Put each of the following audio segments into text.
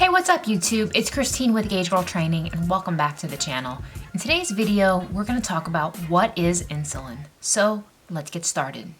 Hey, what's up YouTube? It's Christine with Gauge Girl Training and welcome back to the channel. In today's video, we're going to talk about what is insulin. So let's get started.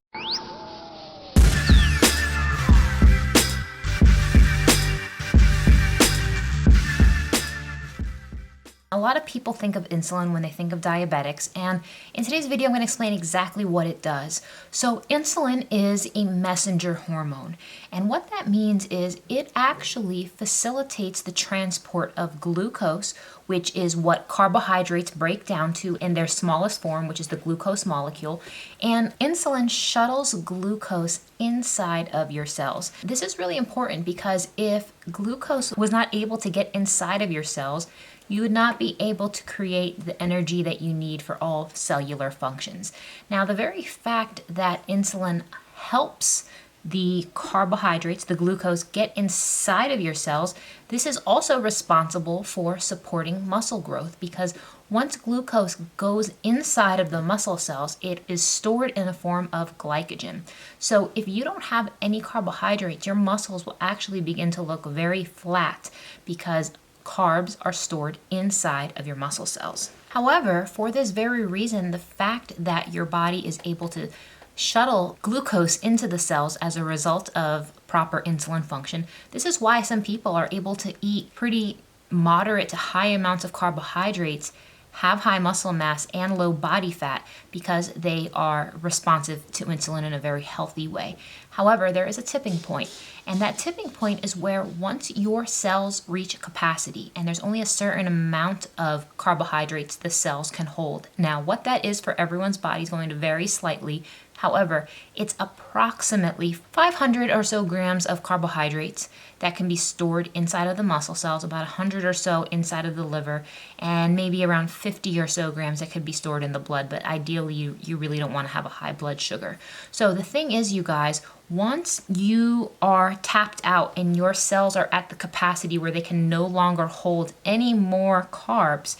A lot of people think of insulin when they think of diabetics, and in today's video I'm going to explain exactly what it does. So insulin is a messenger hormone, and what that means is it actually facilitates the transport of glucose, which is what carbohydrates break down to in their smallest form, which is the glucose molecule, and insulin shuttles glucose inside of your cells. This is really important because if glucose was not able to get inside of your cells, you would not be able to create the energy that you need for all cellular functions. Now, the very fact that insulin helps the carbohydrates, the glucose, get inside of your cells, this is also responsible for supporting muscle growth, because once glucose goes inside of the muscle cells, it is stored in the form of glycogen. So if you don't have any carbohydrates, your muscles will actually begin to look very flat because carbs are stored inside of your muscle cells. However, for this very reason, the fact that your body is able to shuttle glucose into the cells as a result of proper insulin function, this is why some people are able to eat pretty moderate to high amounts of carbohydrates, have high muscle mass and low body fat, because they are responsive to insulin in a very healthy way. However, there is a tipping point, and that tipping point is where once your cells reach capacity, and there's only a certain amount of carbohydrates the cells can hold. Now, what that is for everyone's body is going to vary slightly. However, it's approximately 500 or so grams of carbohydrates that can be stored inside of the muscle cells, about 100 or so inside of the liver, and maybe around 50 or so grams that could be stored in the blood, but ideally you really don't want to have a high blood sugar. So the thing is, you guys, once you are tapped out and your cells are at the capacity where they can no longer hold any more carbs,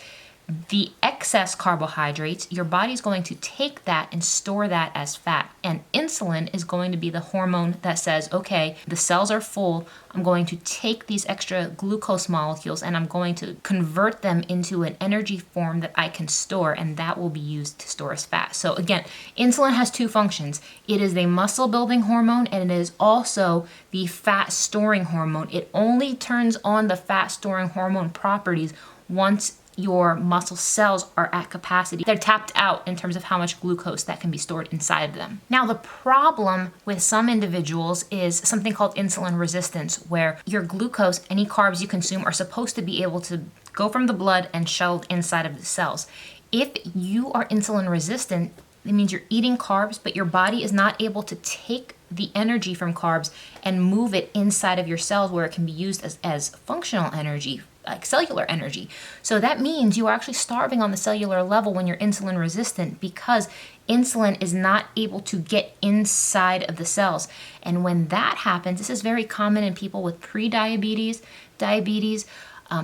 the excess carbohydrates, your body's going to take that and store that as fat. And insulin is going to be the hormone that says, okay, the cells are full. I'm going to take these extra glucose molecules and I'm going to convert them into an energy form that I can store, and that will be used to store as fat. So again, insulin has two functions. It is a muscle building hormone, and it is also the fat storing hormone. It only turns on the fat storing hormone properties once your muscle cells are at capacity. They're tapped out in terms of how much glucose that can be stored inside of them. Now, the problem with some individuals is something called insulin resistance, where your glucose, any carbs you consume, are supposed to be able to go from the blood and shuttle inside of the cells. If you are insulin resistant, it means you're eating carbs, but your body is not able to take the energy from carbs and move it inside of your cells where it can be used as functional energy, like cellular energy. So that means you are actually starving on the cellular level when you're insulin resistant, because insulin is not able to get inside of the cells. And when that happens, this is very common in people with pre-diabetes, diabetes,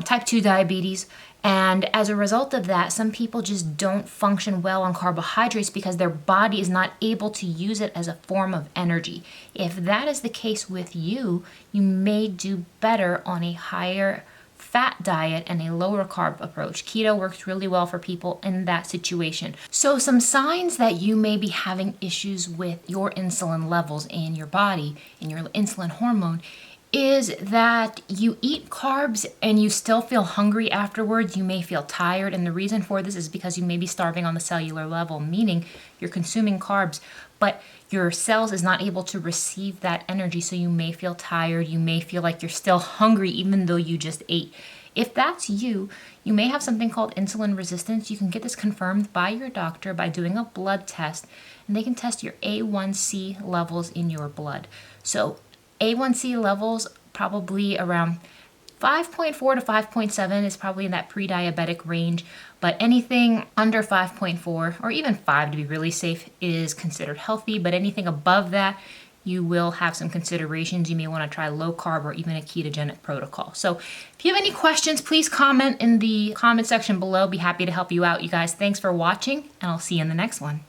type 2 diabetes. And as a result of that, some people just don't function well on carbohydrates because their body is not able to use it as a form of energy. If that is the case with you, you may do better on a higher fat diet and a lower carb approach. Keto works really well for people in that situation. So some signs that you may be having issues with your insulin levels in your body, in your insulin hormone, is that you eat carbs and you still feel hungry afterwards. You may feel tired, and the reason for this is because you may be starving on the cellular level, meaning you're consuming carbs, but your cells is not able to receive that energy, so you may feel tired. You may feel like you're still hungry even though you just ate. If that's you, you may have something called insulin resistance. You can get this confirmed by your doctor by doing a blood test, and they can test your A1C levels in your blood. So A1C levels probably around 5.4 to 5.7 is probably in that pre-diabetic range, but anything under 5.4 or even 5 to be really safe is considered healthy. But anything above that, you will have some considerations. You may want to try low carb or even a ketogenic protocol. So if you have any questions, please comment in the comment section below. Be happy to help you out, you guys. Thanks for watching, and I'll see you in the next one.